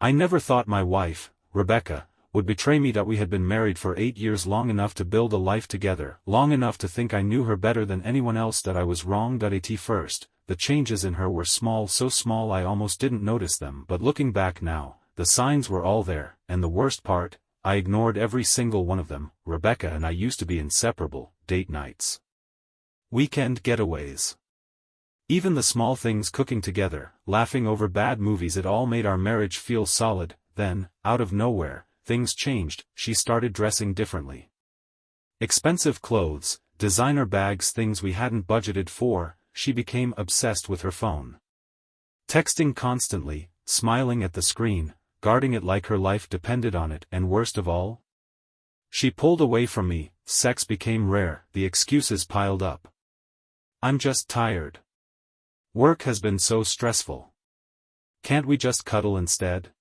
I never thought my wife, Rebecca, would betray me. That we had been married for 8 years, long enough to build a life together, long enough to think I knew her better than anyone else. That I was wrong. At first, the changes in her were small, so small I almost didn't notice them, but looking back now, the signs were all there, and the worst part, I ignored every single one of them. Rebecca and I used to be inseparable: date nights, weekend getaways, even the small things, cooking together, laughing over bad movies. It all made our marriage feel solid. Then, out of nowhere, things changed. She started dressing differently. Expensive clothes, designer bags, things we hadn't budgeted for. She became obsessed with her phone. Texting constantly, smiling at the screen, guarding it like her life depended on it, and worst of all, she pulled away from me. Sex became rare, the excuses piled up. I'm just tired. Work has been so stressful. Can't we just cuddle instead?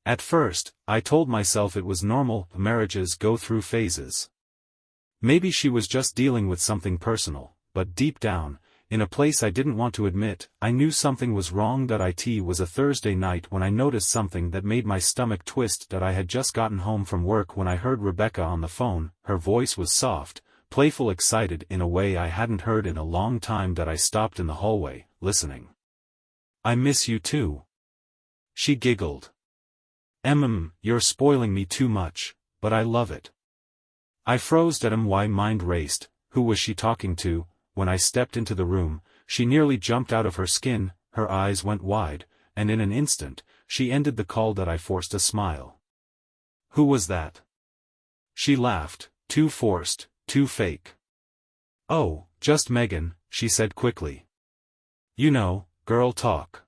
At first, I told myself it was normal, marriages go through phases. Maybe she was just dealing with something personal, but deep down, in a place I didn't want to admit, I knew something was wrong. It was a Thursday night when I noticed something that made my stomach twist. I had just gotten home from work when I heard Rebecca on the phone. Her voice was soft, playful, excited in a way I hadn't heard in a long time. I stopped in the hallway, listening. "I miss you too," she giggled. You're spoiling me too much, but I love it." I froze. My mind raced. Who was she talking to? When I stepped into the room, she nearly jumped out of her skin. Her eyes went wide, and in an instant, she ended the call. I forced a smile. "Who was that?" She laughed, too forced, too fake. "Oh, just Megan," she said quickly. "You know, girl talk."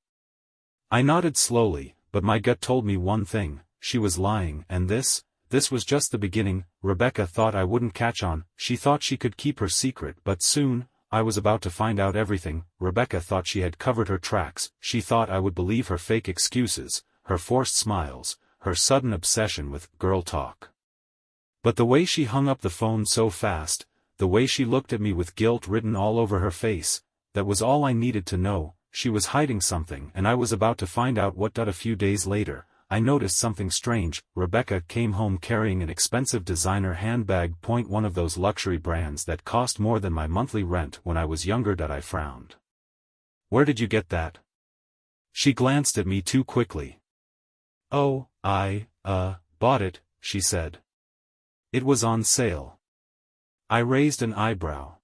I nodded slowly, but my gut told me one thing: she was lying. And this was just the beginning. Rebecca thought I wouldn't catch on. She thought she could keep her secret, but soon, I was about to find out everything. Rebecca thought she had covered her tracks. She thought I would believe her fake excuses, her forced smiles, her sudden obsession with girl talk. But the way she hung up the phone so fast, the way she looked at me with guilt written all over her face, that was all I needed to know. She was hiding something, and I was about to find out what. A few days later, I noticed something strange. Rebecca came home carrying an expensive designer handbag. One of those luxury brands that cost more than my monthly rent when I was younger. I frowned. "Where did you get that?" She glanced at me too quickly. "Oh, I bought it," she said. "It was on sale." I raised an eyebrow.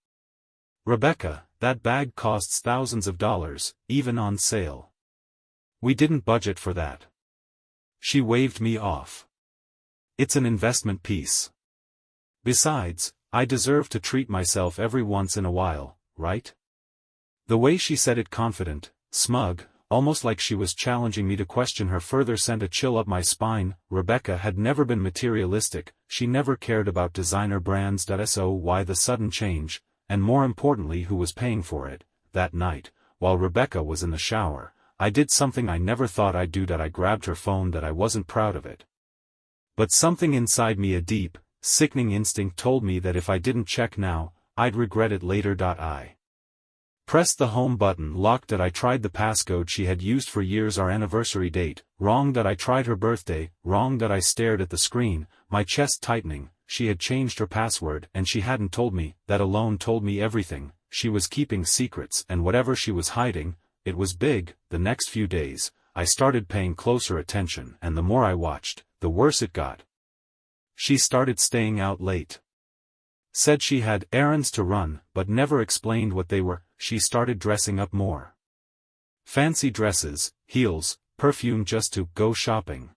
"Rebecca, that bag costs thousands of dollars, even on sale. We didn't budget for that." She waved me off. "It's an investment piece. Besides, I deserve to treat myself every once in a while, right?" The way she said it, confident, smug, almost like she was challenging me to question her further, sent a chill up my spine. Rebecca had never been materialistic. She never cared about designer brands. So why the sudden change? And more importantly, who was paying for it? That night, while Rebecca was in the shower, I did something I never thought I'd do. I grabbed her phone. I wasn't proud of it. But something inside me, a deep, sickening instinct, told me that if I didn't check now, I'd regret it later. I pressed the home button, locked. I tried the passcode she had used for years, our anniversary date, wrong. I tried her birthday, wrong. I stared at the screen, my chest tightening. She had changed her password, and she hadn't told me. That alone told me everything. She was keeping secrets, and whatever she was hiding, it was big. The next few days, I started paying closer attention, and the more I watched, the worse it got. She started staying out late. Said she had errands to run, but never explained what they were. She started dressing up more. Fancy dresses, heels, perfume, just to go shopping.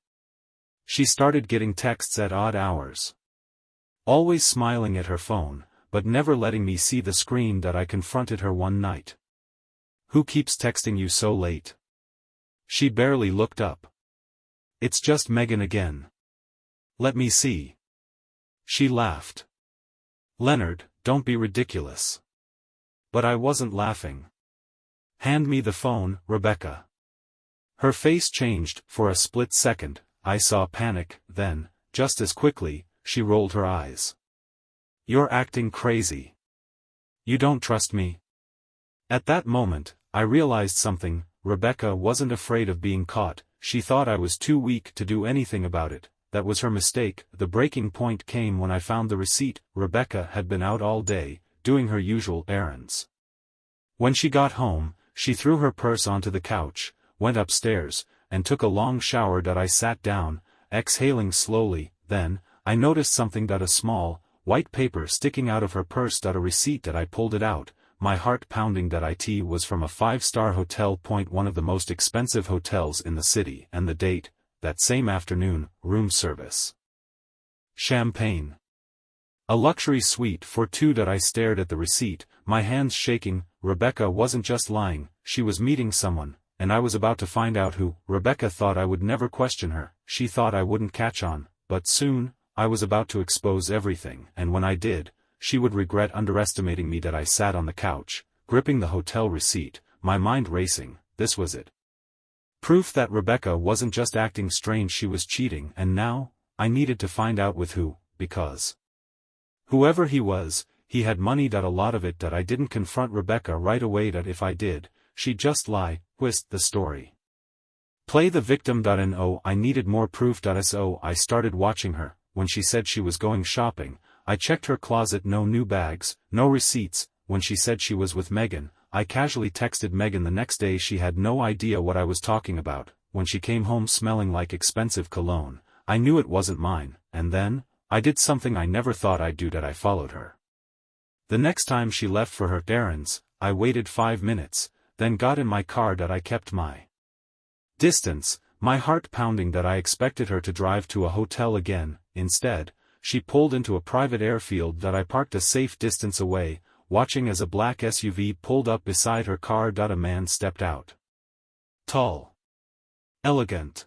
She started getting texts at odd hours. Always smiling at her phone, but never letting me see the screen. I confronted her one night. "Who keeps texting you so late?" She barely looked up. "It's just Megan again." "Let me see." She laughed. "Leonard, don't be ridiculous." But I wasn't laughing. "Hand me the phone, Rebecca." Her face changed. For a split second, I saw panic. Then, just as quickly, she rolled her eyes. "You're acting crazy. You don't trust me?" At that moment, I realized something. Rebecca wasn't afraid of being caught. she thought I was too weak to do anything about it. That was her mistake. The breaking point came when I found the receipt. Rebecca had been out all day, doing her usual errands. When she got home, she threw her purse onto the couch, went upstairs, and took a long shower. I sat down, exhaling slowly. Then, I noticed something. A small, white paper sticking out of her purse. A receipt. I pulled it out, my heart pounding. It was from a 5-star hotel. One of the most expensive hotels in the city, and the date, that same afternoon, room service. Champagne. A luxury suite for two. I stared at the receipt, my hands shaking. Rebecca wasn't just lying, she was meeting someone, and I was about to find out who. Rebecca thought I would never question her, she thought I wouldn't catch on, but soon, I was about to expose everything, and when I did, she would regret underestimating me. I sat on the couch, gripping the hotel receipt, my mind racing. This was it. Proof that Rebecca wasn't just acting strange, she was cheating, and now, I needed to find out with who, because whoever he was, he had money. A lot of it. I didn't confront Rebecca right away. If I did, she'd just lie, twist the story, play the victim. No, I needed more proof. So I started watching her. When she said she was going shopping, I checked her closet. No new bags, no receipts. When she said she was with Megan, I casually texted Megan the next day. She had no idea what I was talking about. When she came home smelling like expensive cologne, I knew it wasn't mine, and then, I did something I never thought I'd do. I followed her. The next time she left for her errands, I waited 5 minutes, then got in my car. I kept my distance, my heart pounding. I expected her to drive to a hotel again. Instead, she pulled into a private airfield. I parked a safe distance away, watching as a black SUV pulled up beside her car. A man stepped out. Tall, elegant,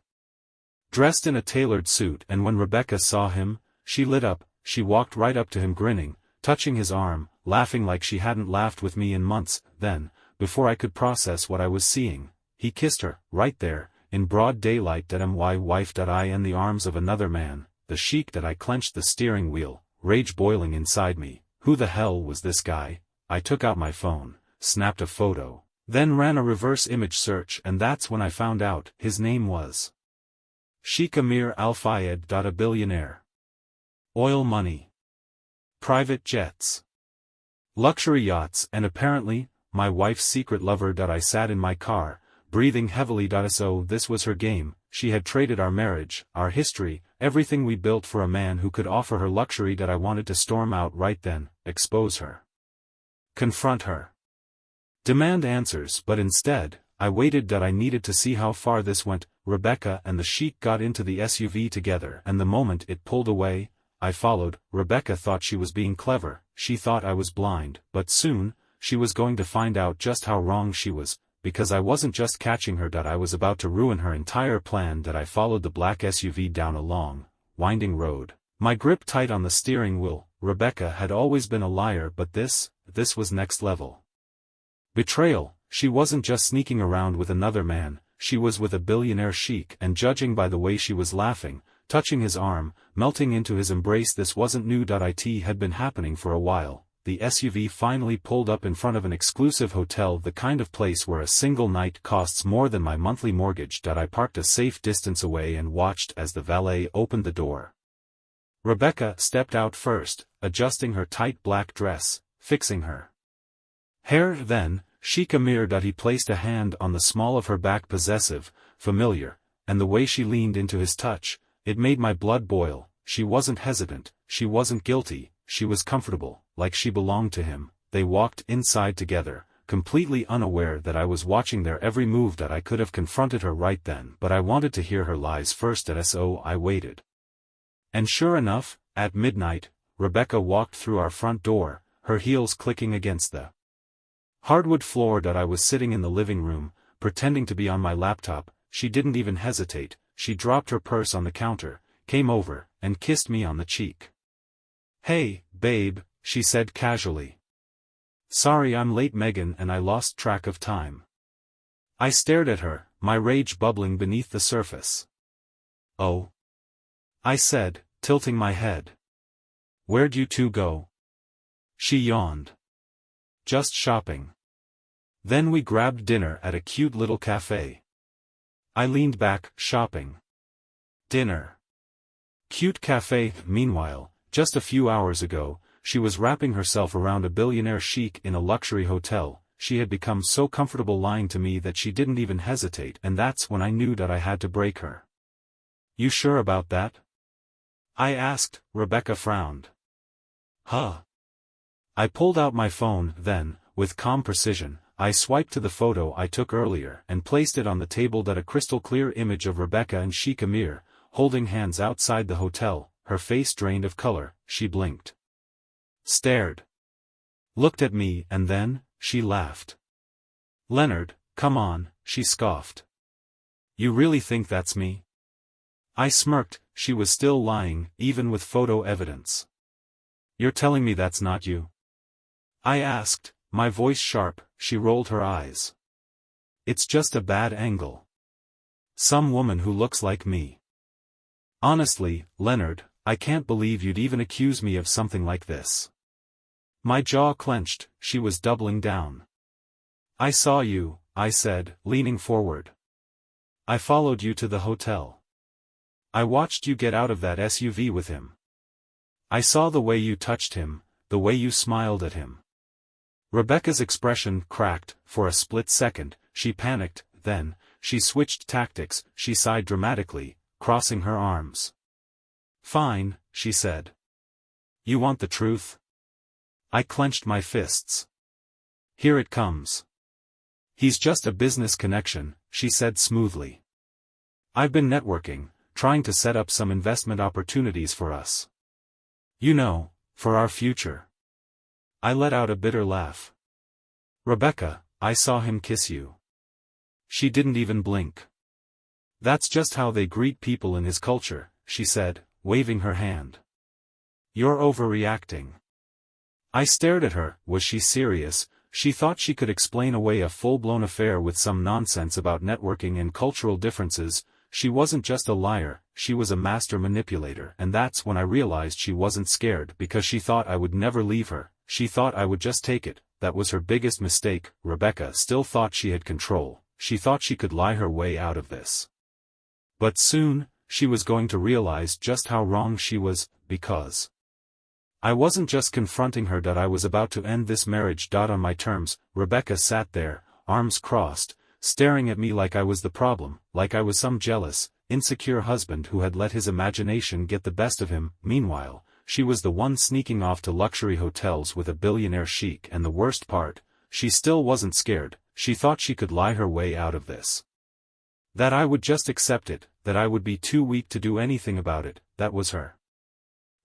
dressed in a tailored suit, and when Rebecca saw him, she lit up. She walked right up to him, grinning, touching his arm, laughing like she hadn't laughed with me in months. Then, before I could process what I was seeing, he kissed her, right there, in broad daylight. My wife. I in the arms of another man, the Sheikh. I clenched the steering wheel, rage boiling inside me. Who the hell was this guy? I took out my phone, snapped a photo, then ran a reverse image search, and that's when I found out his name was Sheikh Amir Al-Fayed. A billionaire. Oil money, private jets, luxury yachts, and apparently, my wife's secret lover. I sat in my car, breathing heavily. So this was her game. She had traded our marriage, our history, everything we built for a man who could offer her luxury. I wanted to storm out right then, expose her, confront her, demand answers, but instead, I waited. I needed to see how far this went. Rebecca and the Sheikh got into the SUV together, and the moment it pulled away, I followed. Rebecca thought she was being clever, she thought I was blind, but soon, she was going to find out just how wrong she was, because I wasn't just catching her. I was about to ruin her entire plan. I followed the black SUV down a long, winding road, my grip tight on the steering wheel. Rebecca had always been a liar, but this was next level. Betrayal. She wasn't just sneaking around with another man, she was with a billionaire Sheikh, and judging by the way she was laughing, touching his arm, melting into his embrace, this wasn't new. It had been happening for a while. The SUV finally pulled up in front of an exclusive hotel, the kind of place where a single night costs more than my monthly mortgage. I parked a safe distance away and watched as the valet opened the door. Rebecca stepped out first, adjusting her tight black dress, fixing her hair. Then, Sheikh Amir. He placed a hand on the small of her back, possessive, familiar, and the way she leaned into his touch, it made my blood boil. She wasn't hesitant, she wasn't guilty, she was comfortable, like she belonged to him. They walked inside together, completely unaware that I was watching their every move. I could have confronted her right then, but I wanted to hear her lies first. So I waited. And sure enough, at midnight, Rebecca walked through our front door, her heels clicking against the hardwood floor. I was sitting in the living room, pretending to be on my laptop. She didn't even hesitate. She dropped her purse on the counter, came over, and kissed me on the cheek. "Hey, babe," she said casually. "Sorry I'm late, Megan," and I lost track of time. I stared at her, my rage bubbling beneath the surface. "Oh," I said, tilting my head. "Where'd you two go?" She yawned. "Just shopping. Then we grabbed dinner at a cute little cafe." I leaned back, shopping. Dinner. Cute cafe. Meanwhile, just a few hours ago, she was wrapping herself around a billionaire sheikh in a luxury hotel. She had become so comfortable lying to me that she didn't even hesitate, and that's when I knew that I had to break her. You sure about that? I asked. Rebecca frowned. Huh. I pulled out my phone, then, with calm precision, I swiped to the photo I took earlier and placed it on the table. That a crystal-clear image of Rebecca and Sheikh Amir, holding hands outside the hotel, her face drained of color. She blinked. Stared. Looked at me, and then, she laughed. Leonard, come on, she scoffed. You really think that's me? I smirked. She was still lying, even with photo evidence. You're telling me that's not you? I asked, my voice sharp. She rolled her eyes. It's just a bad angle. Some woman who looks like me. Honestly, Leonard, I can't believe you'd even accuse me of something like this. My jaw clenched. She was doubling down. I saw you, I said, leaning forward. I followed you to the hotel. I watched you get out of that SUV with him. I saw the way you touched him, the way you smiled at him. Rebecca's expression cracked. For a split second, she panicked, then, she switched tactics. She sighed dramatically, crossing her arms. Fine, she said. You want the truth? I clenched my fists. Here it comes. He's just a business connection, she said smoothly. I've been networking, trying to set up some investment opportunities for us. You know, for our future. I let out a bitter laugh. Rebecca, I saw him kiss you. She didn't even blink. That's just how they greet people in his culture, she said, waving her hand. You're overreacting. I stared at her. Was she serious? She thought she could explain away a full-blown affair with some nonsense about networking and cultural differences. She wasn't just a liar, she was a master manipulator. And that's when I realized she wasn't scared because she thought I would never leave her. She thought I would just take it. That was her biggest mistake. Rebecca still thought she had control. She thought she could lie her way out of this. But soon, she was going to realize just how wrong she was, because I wasn't just confronting her that I was about to end this marriage. On my terms. Rebecca sat there, arms crossed, staring at me like I was the problem, like I was some jealous, insecure husband who had let his imagination get the best of him. Meanwhile, she was the one sneaking off to luxury hotels with a billionaire sheikh, and the worst part, she still wasn't scared. She thought she could lie her way out of this. That I would just accept it, that I would be too weak to do anything about it. That was her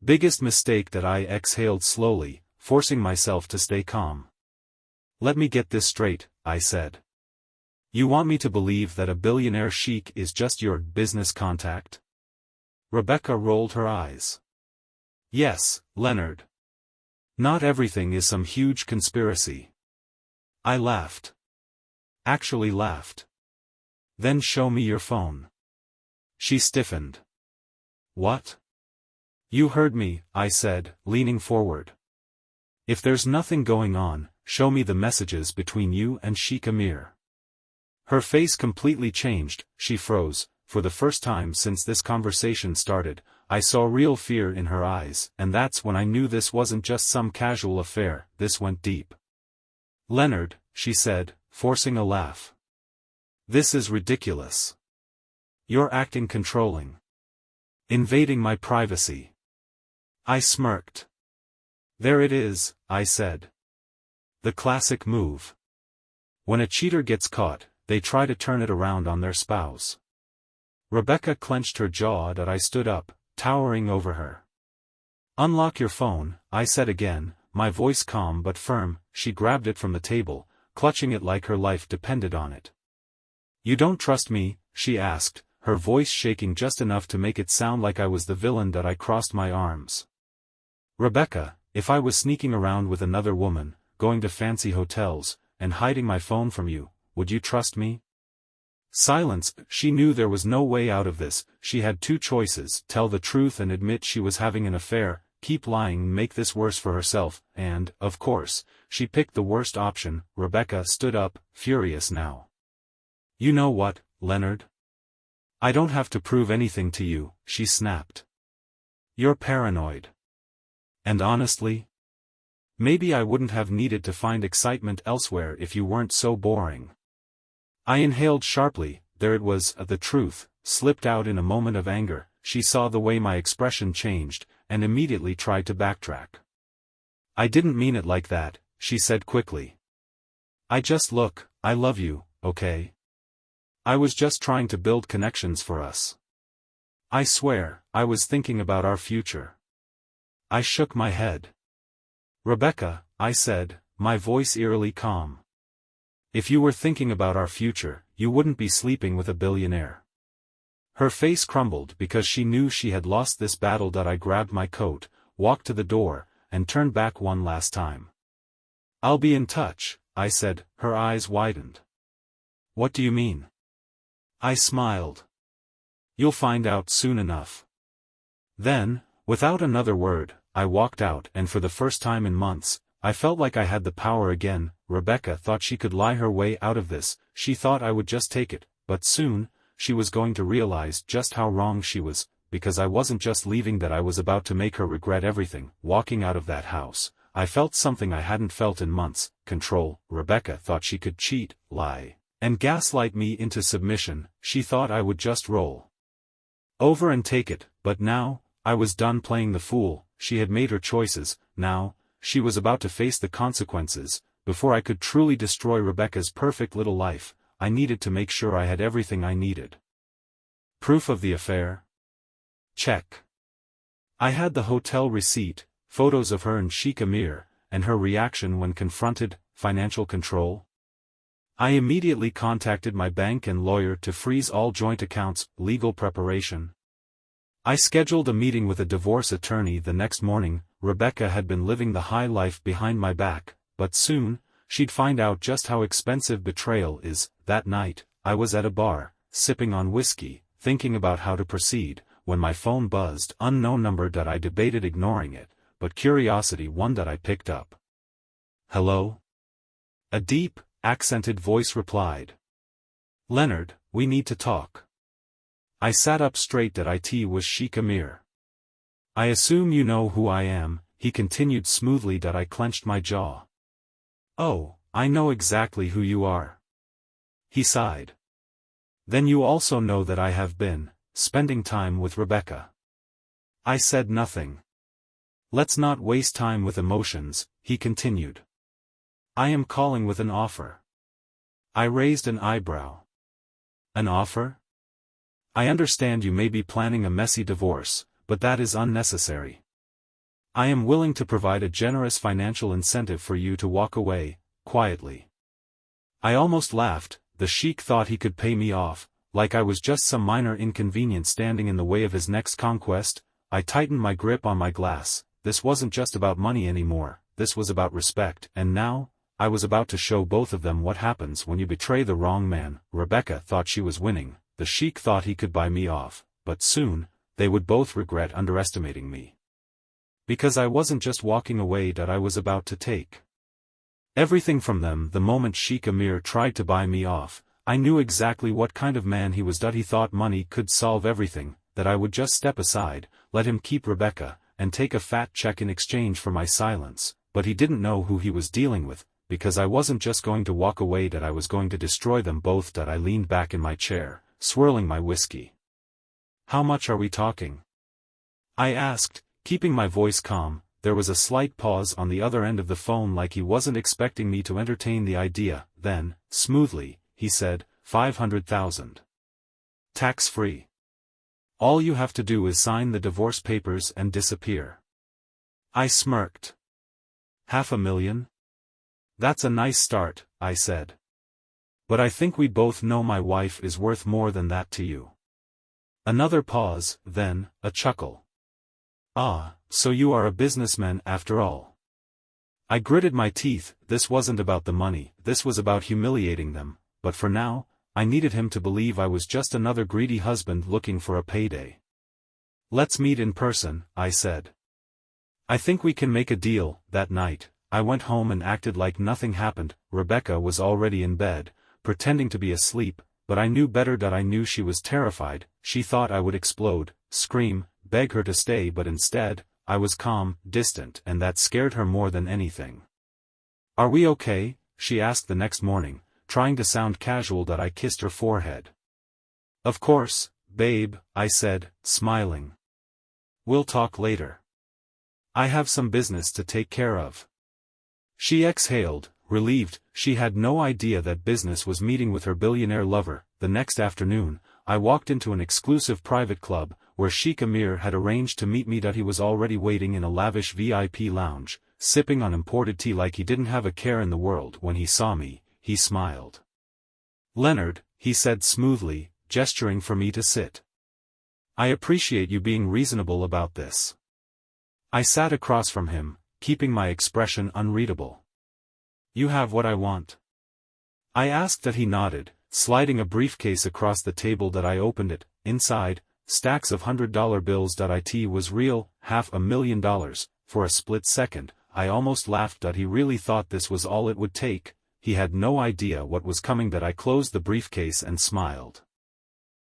biggest mistake. That I exhaled slowly, forcing myself to stay calm. Let me get this straight, I said. You want me to believe that a billionaire sheikh is just your business contact? Rebecca rolled her eyes. Yes, Leonard. Not everything is some huge conspiracy. I laughed. Actually laughed. Then show me your phone. She stiffened. What? You heard me, I said, leaning forward. If there's nothing going on, show me the messages between you and Sheikh Amir. Her face completely changed. She froze. For the first time since this conversation started, I saw real fear in her eyes, and that's when I knew this wasn't just some casual affair. This went deep. Leonard, she said, forcing a laugh. This is ridiculous. You're acting controlling. Invading my privacy. I smirked. There it is, I said. The classic move. When a cheater gets caught, they try to turn it around on their spouse. Rebecca clenched her jaw. That I stood up, towering over her. Unlock your phone, I said again, my voice calm but firm. She grabbed it from the table, clutching it like her life depended on it. You don't trust me? She asked, her voice shaking just enough to make it sound like I was the villain. That I crossed my arms. Rebecca, if I was sneaking around with another woman, going to fancy hotels, and hiding my phone from you, would you trust me? Silence. She knew there was no way out of this. She had two choices: tell the truth and admit she was having an affair, keep lying and make this worse for herself, and, of course, she picked the worst option. Rebecca stood up, furious now. You know what, Leonard? I don't have to prove anything to you, she snapped. You're paranoid. And honestly, maybe I wouldn't have needed to find excitement elsewhere if you weren't so boring. I inhaled sharply. There it was, the truth, slipped out in a moment of anger. She saw the way my expression changed, and immediately tried to backtrack. I didn't mean it like that, she said quickly. I love you, okay? I was just trying to build connections for us. I swear, I was thinking about our future. I shook my head. Rebecca, I said, my voice eerily calm. If you were thinking about our future, you wouldn't be sleeping with a billionaire. Her face crumbled because she knew she had lost this battle. I grabbed my coat, walked to the door, and turned back one last time. I'll be in touch, I said. Her eyes widened. What do you mean? I smiled. You'll find out soon enough. Then, without another word, I walked out, and for the first time in months, I felt like I had the power again. Rebecca thought she could lie her way out of this. She thought I would just take it, but soon, she was going to realize just how wrong she was, because I wasn't just leaving, that I was about to make her regret everything. Walking out of that house, I felt something I hadn't felt in months: control. Rebecca thought she could cheat, lie, and gaslight me into submission. She thought I would just roll over and take it, but now, I was done playing the fool. She had made her choices. Now, she was about to face the consequences. Before I could truly destroy Rebecca's perfect little life, I needed to make sure I had everything I needed. Proof of the affair? Check. I had the hotel receipt, photos of her and Sheikh Amir, and her reaction when confronted. Financial control? I immediately contacted my bank and lawyer to freeze all joint accounts. Legal preparation? I scheduled a meeting with a divorce attorney the next morning. Rebecca had been living the high life behind my back, but soon, she'd find out just how expensive betrayal is. That night, I was at a bar, sipping on whiskey, thinking about how to proceed, when my phone buzzed. Unknown number. I debated ignoring it, but curiosity won. I picked up. Hello? A deep, accented voice replied. Leonard, we need to talk. I sat up straight. It was Sheikh Amir. I assume you know who I am, he continued smoothly. I clenched my jaw. Oh, I know exactly who you are. He sighed. Then you also know that I have been spending time with Rebecca. I said nothing. Let's not waste time with emotions, he continued. I am calling with an offer. I raised an eyebrow. An offer? I understand you may be planning a messy divorce, but that is unnecessary. I am willing to provide a generous financial incentive for you to walk away, quietly. I almost laughed. The Sheikh thought he could pay me off, like I was just some minor inconvenience standing in the way of his next conquest. I tightened my grip on my glass. This wasn't just about money anymore, this was about respect. And now, I was about to show both of them what happens when you betray the wrong man. Rebecca thought she was winning. The Sheikh thought he could buy me off, but soon, they would both regret underestimating me. Because I wasn't just walking away. I was about to take everything from them. The moment Sheikh Amir tried to buy me off, I knew exactly what kind of man he was. He thought money could solve everything, that I would just step aside, let him keep Rebecca, and take a fat check in exchange for my silence. But he didn't know who he was dealing with, because I wasn't just going to walk away. I was going to destroy them both. I leaned back in my chair, swirling my whiskey. How much are we talking? I asked, keeping my voice calm. There was a slight pause on the other end of the phone, like he wasn't expecting me to entertain the idea. Then, smoothly, he said, 500,000. Tax-free. All you have to do is sign the divorce papers and disappear. I smirked. 500,000? That's a nice start, I said. But I think we both know my wife is worth more than that to you. Another pause, then, a chuckle. Ah, so you are a businessman after all. I gritted my teeth. This wasn't about the money, this was about humiliating them, but for now, I needed him to believe I was just another greedy husband looking for a payday. Let's meet in person, I said. I think we can make a deal. That night, I went home and acted like nothing happened. Rebecca was already in bed, pretending to be asleep, but I knew better. I knew she was terrified. She thought I would explode, scream, beg her to stay, but instead, I was calm, distant, and that scared her more than anything. "Are we okay?" she asked the next morning, trying to sound casual. I kissed her forehead. "Of course, babe," I said, smiling. "We'll talk later. I have some business to take care of." She exhaled, relieved. She had no idea that business was meeting with her billionaire lover. The next afternoon, I walked into an exclusive private club, where Sheikh Amir had arranged to meet me. He was already waiting in a lavish VIP lounge, sipping on imported tea like he didn't have a care in the world. When he saw me, he smiled. "Leonard," he said smoothly, gesturing for me to sit. "I appreciate you being reasonable about this." I sat across from him, keeping my expression unreadable. "You have what I want?" I asked. He nodded, sliding a briefcase across the table. I opened it. Inside, stacks of $100 bills. It was real, $500,000. For a split second, I almost laughed. He really thought this was all it would take. He had no idea what was coming. I closed the briefcase and smiled.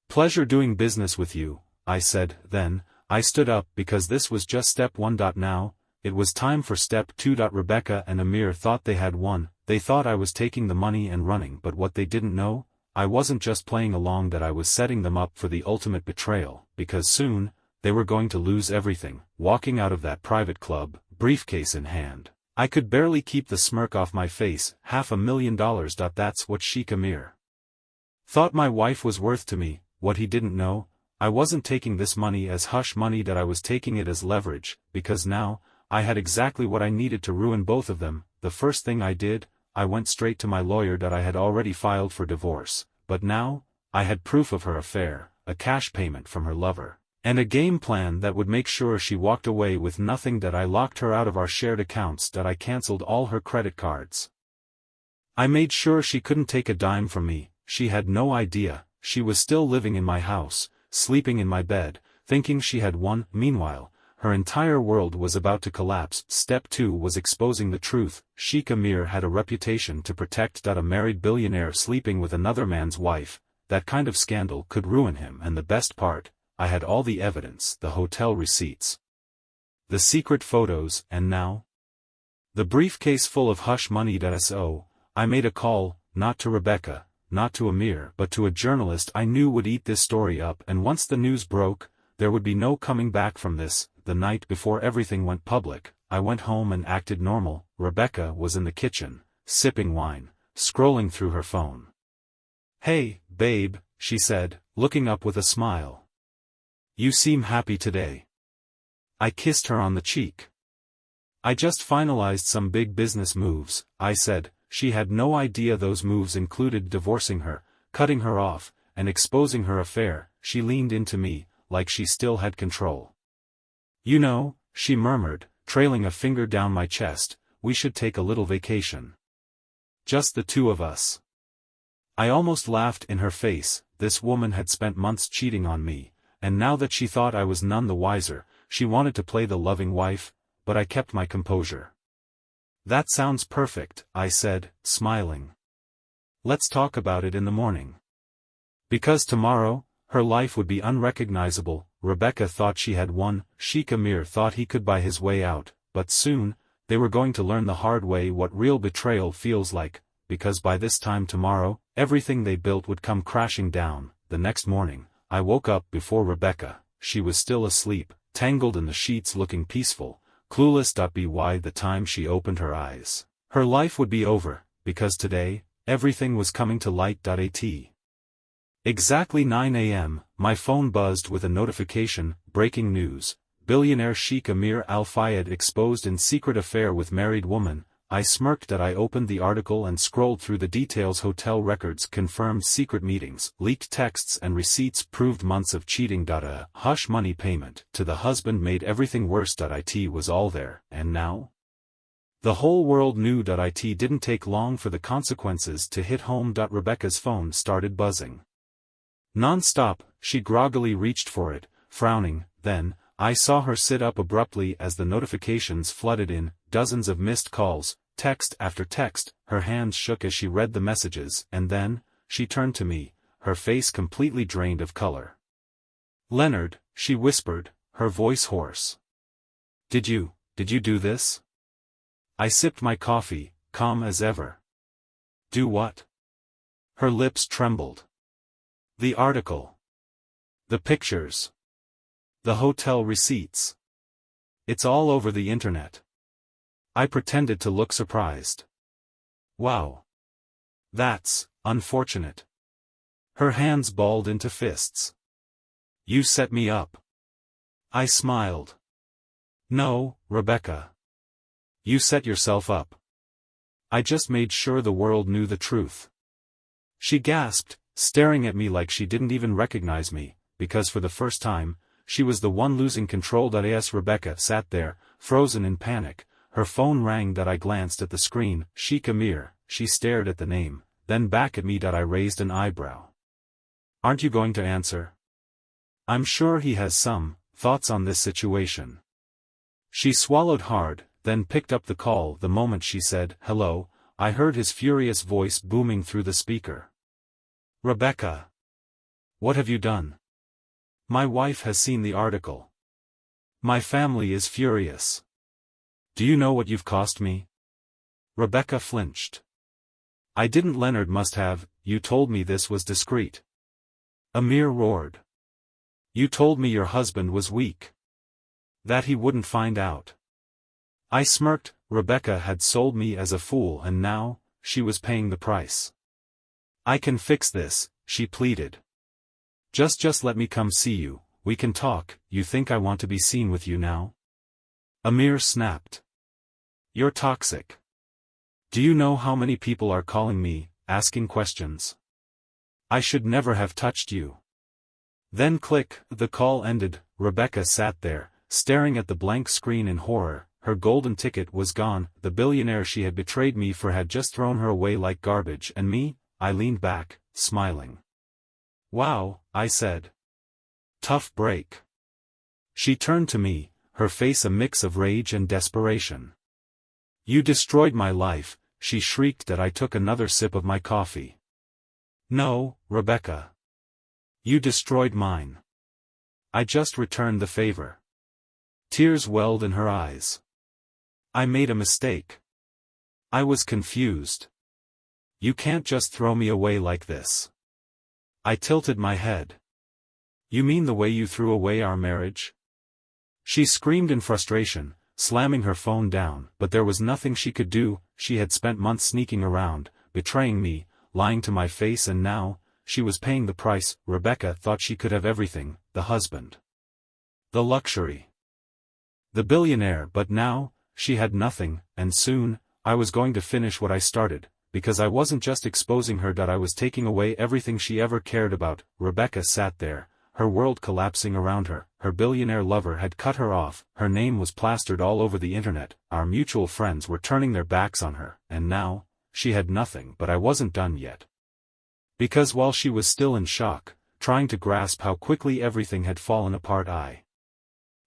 "Pleasure doing business with you," I said. Then, I stood up because this was just step 1. Now, it was time for step 2. Rebecca and Amir thought they had won. They thought I was taking the money and running, but what they didn't know, I wasn't just playing along. I was setting them up for the ultimate betrayal, because soon, they were going to lose everything. Walking out of that private club, briefcase in hand, I could barely keep the smirk off my face. $500,000. That's what Sheikh Amir thought my wife was worth to me. What he didn't know, I wasn't taking this money as hush money. I was taking it as leverage, because now, I had exactly what I needed to ruin both of them. The first thing I did, I went straight to my lawyer. I had already filed for divorce, but now, I had proof of her affair, a cash payment from her lover, and a game plan that would make sure she walked away with nothing. I locked her out of our shared accounts. I canceled all her credit cards. I made sure she couldn't take a dime from me. She had no idea. She was still living in my house, sleeping in my bed, thinking she had won. Meanwhile, her entire world was about to collapse. Step 2 was exposing the truth. Sheikh Amir had a reputation to protect. A married billionaire sleeping with another man's wife, that kind of scandal could ruin him. And the best part, I had all the evidence, the hotel receipts, the secret photos, and now, the briefcase full of hush money. So, I made a call, not to Rebecca, not to Amir, but to a journalist I knew would eat this story up. And once the news broke, there would be no coming back from this. The night before everything went public, I went home and acted normal. Rebecca was in the kitchen, sipping wine, scrolling through her phone. "Hey, babe," she said, looking up with a smile. "You seem happy today." I kissed her on the cheek. "I just finalized some big business moves," I said. She had no idea those moves included divorcing her, cutting her off, and exposing her affair. She leaned into me, like she still had control. "You know," she murmured, trailing a finger down my chest, "we should take a little vacation. Just the two of us." I almost laughed in her face. This woman had spent months cheating on me, and now that she thought I was none the wiser, she wanted to play the loving wife, but I kept my composure. "That sounds perfect," I said, smiling. "Let's talk about it in the morning." Because tomorrow, her life would be unrecognizable. Rebecca thought she had won. Sheikh Amir thought he could buy his way out, but soon, they were going to learn the hard way what real betrayal feels like, because by this time tomorrow, everything they built would come crashing down. The next morning, I woke up before Rebecca. She was still asleep, tangled in the sheets, looking peaceful, clueless. By the time she opened her eyes, her life would be over, because today, everything was coming to light. At exactly 9 a.m., my phone buzzed with a notification: breaking news, billionaire Sheikh Amir Al-Fayed exposed in secret affair with married woman. I smirked. I opened the article and scrolled through the details. Hotel records confirmed secret meetings, leaked texts and receipts proved months of cheating. A hush money payment to the husband made everything worse. It was all there, and now? The whole world knew. It didn't take long for the consequences to hit home. Rebecca's phone started buzzing non-stop. She groggily reached for it, frowning. Then, I saw her sit up abruptly as the notifications flooded in, dozens of missed calls, text after text. Her hands shook as she read the messages, and then, she turned to me, her face completely drained of color. "Leonard," she whispered, her voice hoarse. Did you do this?" I sipped my coffee, calm as ever. "Do what?" Her lips trembled. "The article. The pictures. The hotel receipts. It's all over the internet." I pretended to look surprised. "Wow. That's unfortunate." Her hands balled into fists. "You set me up." I smiled. "No, Rebecca. You set yourself up. I just made sure the world knew the truth." She gasped, staring at me like she didn't even recognize me, because for the first time, she was the one losing control. As Rebecca sat there, frozen in panic, her phone rang. I glanced at the screen. "Sheikh Amir," she stared at the name, then back at me. I raised an eyebrow. "Aren't you going to answer? I'm sure he has some thoughts on this situation." She swallowed hard, then picked up the call. The moment she said, "Hello," I heard his furious voice booming through the speaker. "Rebecca. What have you done? My wife has seen the article. My family is furious. Do you know what you've cost me?" Rebecca flinched. "I didn't." "Leonard must have. You told me this was discreet." Amir roared. "You told me your husband was weak. That he wouldn't find out." I smirked. Rebecca had sold me as a fool, and now, she was paying the price. "I can fix this," she pleaded. Just let me come see you, we can talk." "You think I want to be seen with you now?" Amir snapped. "You're toxic. Do you know how many people are calling me, asking questions? I should never have touched you." Then click, the call ended. Rebecca sat there, staring at the blank screen in horror. Her golden ticket was gone. The billionaire she had betrayed me for had just thrown her away like garbage. And me? I leaned back, smiling. "Wow," I said. "Tough break." She turned to me, her face a mix of rage and desperation. "You destroyed my life," she shrieked. I took another sip of my coffee. "No, Rebecca. You destroyed mine. I just returned the favor." Tears welled in her eyes. "I made a mistake. I was confused. You can't just throw me away like this." I tilted my head. "You mean the way you threw away our marriage?" She screamed in frustration, slamming her phone down, but there was nothing she could do. She had spent months sneaking around, betraying me, lying to my face, and now, she was paying the price. Rebecca thought she could have everything: the husband, the luxury, the billionaire, but now, she had nothing, and soon, I was going to finish what I started, because I wasn't just exposing her. I was taking away everything she ever cared about. Rebecca sat there, her world collapsing around her. Her billionaire lover had cut her off, her name was plastered all over the internet, our mutual friends were turning their backs on her, and now, she had nothing. But I wasn't done yet. Because while she was still in shock, trying to grasp how quickly everything had fallen apart, I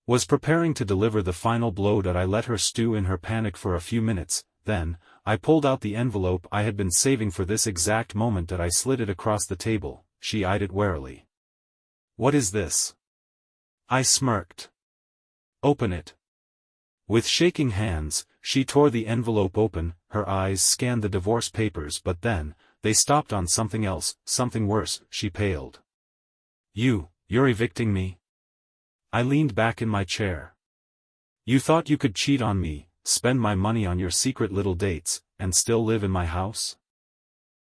was preparing to deliver the final blow. I let her stew in her panic for a few minutes, then, I pulled out the envelope I had been saving for this exact moment. I slid it across the table. She eyed it warily. "What is this?" I smirked. "Open it." With shaking hands, she tore the envelope open. Her eyes scanned the divorce papers, but then, they stopped on something else, something worse. She paled. You're evicting me?" I leaned back in my chair. "You thought you could cheat on me, spend my money on your secret little dates, and still live in my house?"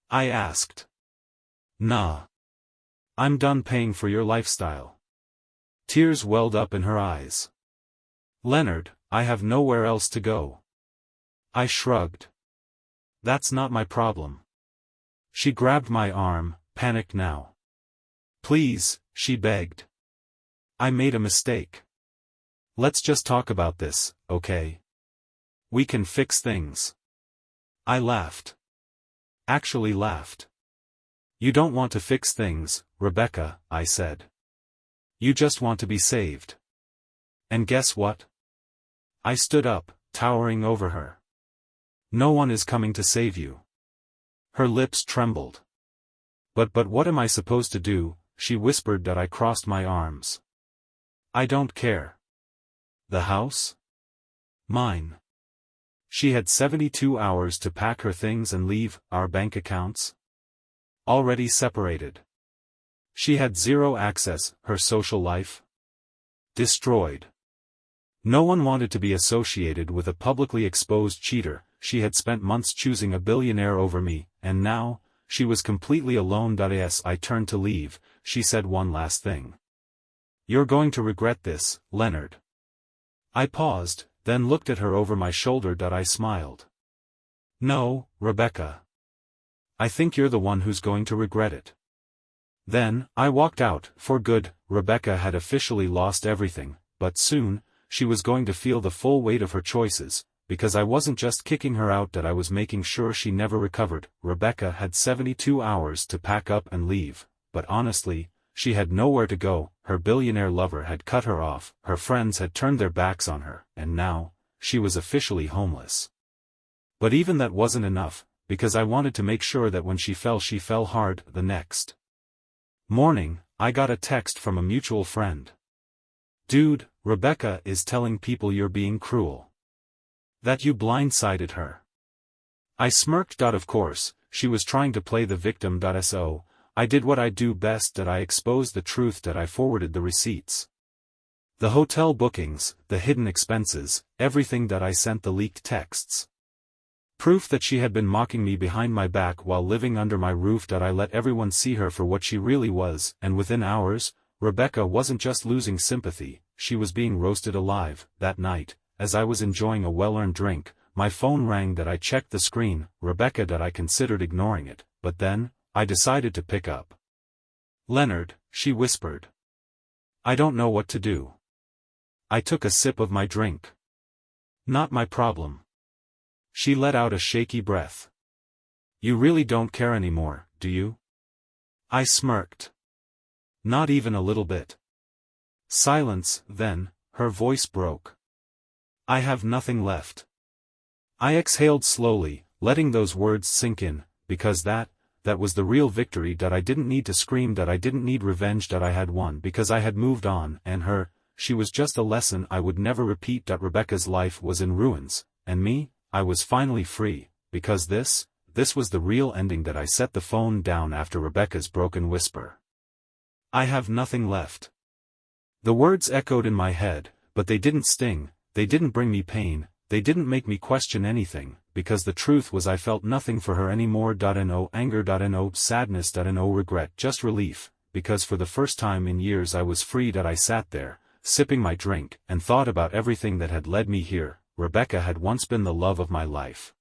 I asked. "Nah. I'm done paying for your lifestyle." Tears welled up in her eyes. "Leonard, I have nowhere else to go." I shrugged. "That's not my problem." She grabbed my arm, panicked now. "Please," she begged. "I made a mistake. Let's just talk about this, okay? We can fix things." I laughed. Actually laughed. "You don't want to fix things, Rebecca," I said. "You just want to be saved. And guess what?" I stood up, towering over her. "No one is coming to save you." Her lips trembled. But what am I supposed to do?" she whispered. That I crossed my arms. "I don't care. The house? Mine." She had 72 hours to pack her things and leave. Our bank accounts? Already separated. She had zero access. Her social life? Destroyed. No one wanted to be associated with a publicly exposed cheater. She had spent months choosing a billionaire over me, and now, she was completely alone. As I turned to leave, she said one last thing. "You're going to regret this, Leonard." I paused, then looked at her over my shoulder. I smiled. "No, Rebecca. I think you're the one who's going to regret it." Then, I walked out. For good. Rebecca had officially lost everything, but soon, she was going to feel the full weight of her choices, because I wasn't just kicking her out. I was making sure she never recovered. Rebecca had 72 hours to pack up and leave, but honestly, she had nowhere to go. Her billionaire lover had cut her off, her friends had turned their backs on her, and now, she was officially homeless. But even that wasn't enough, because I wanted to make sure that when she fell hard. The next morning, I got a text from a mutual friend. "Dude, Rebecca is telling people you're being cruel. That you blindsided her." I smirked. Of course, she was trying to play the victim. So, I did what I do best. I exposed the truth. I forwarded the receipts. The hotel bookings, the hidden expenses, everything. I sent the leaked texts. Proof that she had been mocking me behind my back while living under my roof. I let everyone see her for what she really was, and within hours, Rebecca wasn't just losing sympathy, she was being roasted alive. That night, as I was enjoying a well-earned drink, my phone rang. I checked the screen. Rebecca. I considered ignoring it, but then, I decided to pick up. "Leonard," she whispered. "I don't know what to do." I took a sip of my drink. "Not my problem." She let out a shaky breath. "You really don't care anymore, do you?" I smirked. "Not even a little bit." Silence. Then, her voice broke. "I have nothing left." I exhaled slowly, letting those words sink in, because that was the real victory. I didn't need to scream. I didn't need revenge. I had won because I had moved on, and she was just a lesson I would never repeat. Rebecca's life was in ruins, and me, I was finally free, because this was the real ending. I set the phone down after Rebecca's broken whisper. "I have nothing left." The words echoed in my head, but they didn't sting, they didn't bring me pain, they didn't make me question anything, because the truth was I felt nothing for her anymore. No anger, no sadness, no regret, just relief, because for the first time in years I was freed. I sat there, sipping my drink, and thought about everything that had led me here. Rebecca had once been the love of my life.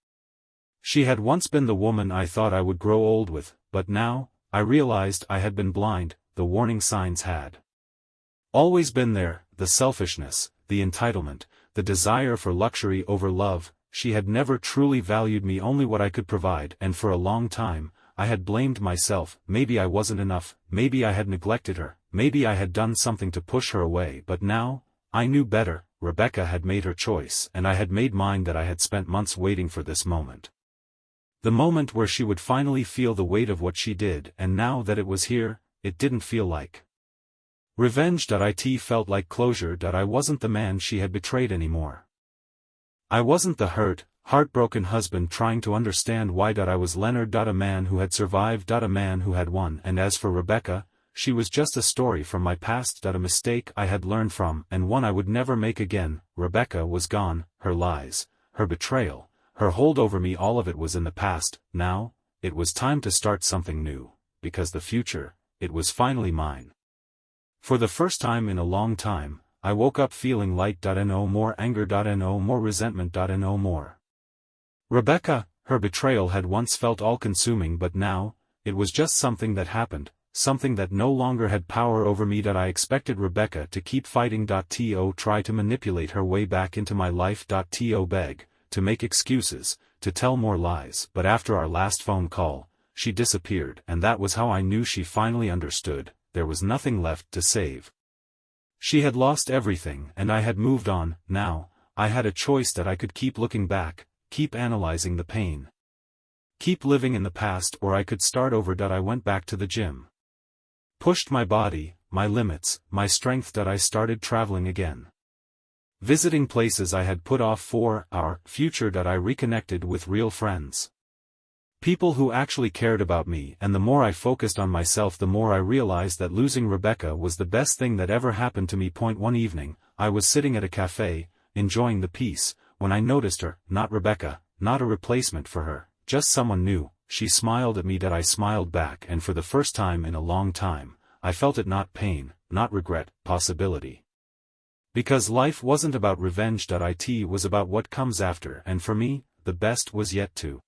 She had once been the woman I thought I would grow old with, but now, I realized I had been blind. The warning signs had always been there, the selfishness, the entitlement, the desire for luxury over love. She had never truly valued me, only what I could provide, and for a long time, I had blamed myself. Maybe I wasn't enough, maybe I had neglected her, maybe I had done something to push her away. But now, I knew better. Rebecca had made her choice, and I had made mine. I had spent months waiting for this moment. The moment where she would finally feel the weight of what she did, and now that it was here, it didn't feel like revenge. It felt like closure. I wasn't the man she had betrayed anymore. I wasn't the heartbroken husband trying to understand why. I was Leonard. A man who had survived. A man who had won. And as for Rebecca, she was just a story from my past. A mistake I had learned from, and one I would never make again. Rebecca was gone, her lies, her betrayal, her hold over me, all of it was in the past. Now, it was time to start something new, because the future, it was finally mine. For the first time in a long time, I woke up feeling light. No more anger. No more resentment. No more Rebecca. Her betrayal had once felt all-consuming, but now, it was just something that happened, something that no longer had power over me. I expected Rebecca to keep fighting. To try to manipulate her way back into my life. To beg, to make excuses, to tell more lies. But after our last phone call, she disappeared, and that was how I knew she finally understood. There was nothing left to save. She had lost everything, and I had moved on. Now, I had a choice. I could keep looking back, keep analyzing the pain, keep living in the past, or I could start over. I went back to the gym. Pushed my body, my limits, my strength. I started traveling again. Visiting places I had put off for our future. I reconnected with real friends. People who actually cared about me, and the more I focused on myself, the more I realized that losing Rebecca was the best thing that ever happened to me. One evening, I was sitting at a cafe, enjoying the peace, when I noticed her, not Rebecca, not a replacement for her, just someone new. She smiled at me. I smiled back, and for the first time in a long time, I felt it, not pain, not regret, possibility. Because life wasn't about revenge. It was about what comes after, and for me, the best was yet to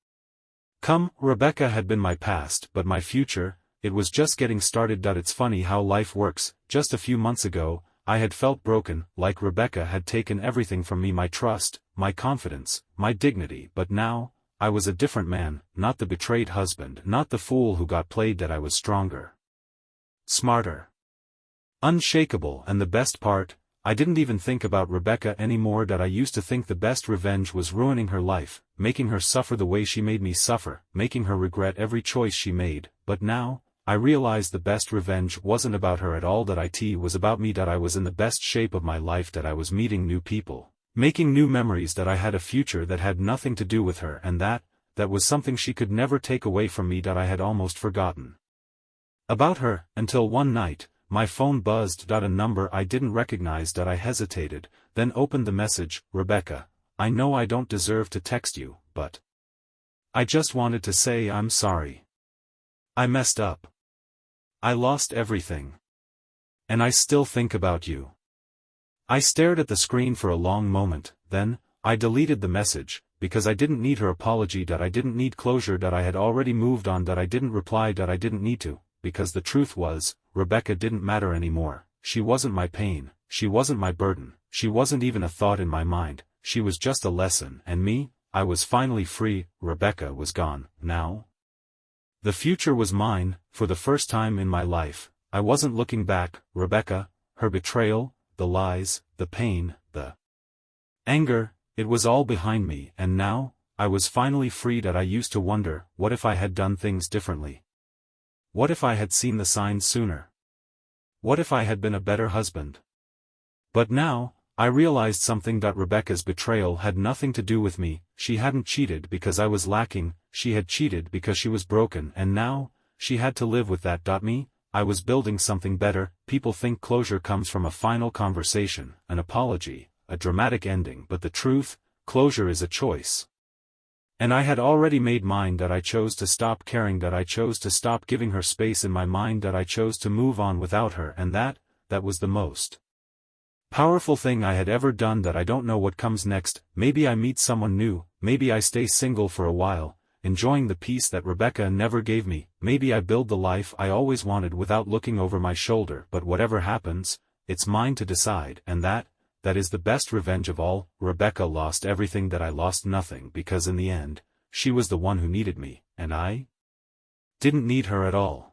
come. Rebecca had been my past, but my future, it was just getting started. It's funny how life works. Just a few months ago, I had felt broken, like Rebecca had taken everything from me, my trust, my confidence, my dignity. But now, I was a different man, not the betrayed husband, not the fool who got played. I was stronger, smarter, unshakable, and the best part, I didn't even think about Rebecca anymore. I used to think the best revenge was ruining her life, making her suffer the way she made me suffer, making her regret every choice she made. But now, I realized the best revenge wasn't about her at all. It was about me. I was in the best shape of my life. I was meeting new people, making new memories. I had a future that had nothing to do with her, and that was something she could never take away from me. I had almost forgotten about her, until one night, my phone buzzed. A number I didn't recognize. I hesitated, then opened the message. Rebecca, I know I don't deserve to text you, but I just wanted to say I'm sorry. I messed up. I lost everything. And I still think about you. I stared at the screen for a long moment, then, I deleted the message, because I didn't need her apology. I didn't need closure. I had already moved on. I didn't reply. I didn't need to, because the truth was, Rebecca didn't matter anymore. She wasn't my pain, she wasn't my burden, she wasn't even a thought in my mind, she was just a lesson. And me, I was finally free. Rebecca was gone. Now, the future was mine. For the first time in my life, I wasn't looking back. Rebecca, her betrayal, the lies, the pain, the anger, it was all behind me, and now, I was finally freed. I used to wonder, what if I had done things differently? What if I had seen the signs sooner? What if I had been a better husband? But now, I realized something. Rebecca's betrayal had nothing to do with me. She hadn't cheated because I was lacking, she had cheated because she was broken, and now, she had to live with that. Me, I was building something better. People think closure comes from a final conversation, an apology, a dramatic ending, but the truth, closure is a choice. And I had already made mine. I chose to stop caring. I chose to stop giving her space in my mind. I chose to move on without her, and that was the most powerful thing I had ever done. I don't know what comes next. Maybe I meet someone new, maybe I stay single for a while, enjoying the peace that Rebecca never gave me. Maybe I build the life I always wanted without looking over my shoulder. But whatever happens, it's mine to decide, and that is the best revenge of all. Rebecca lost everything. I lost nothing, because in the end, she was the one who needed me, and I didn't need her at all.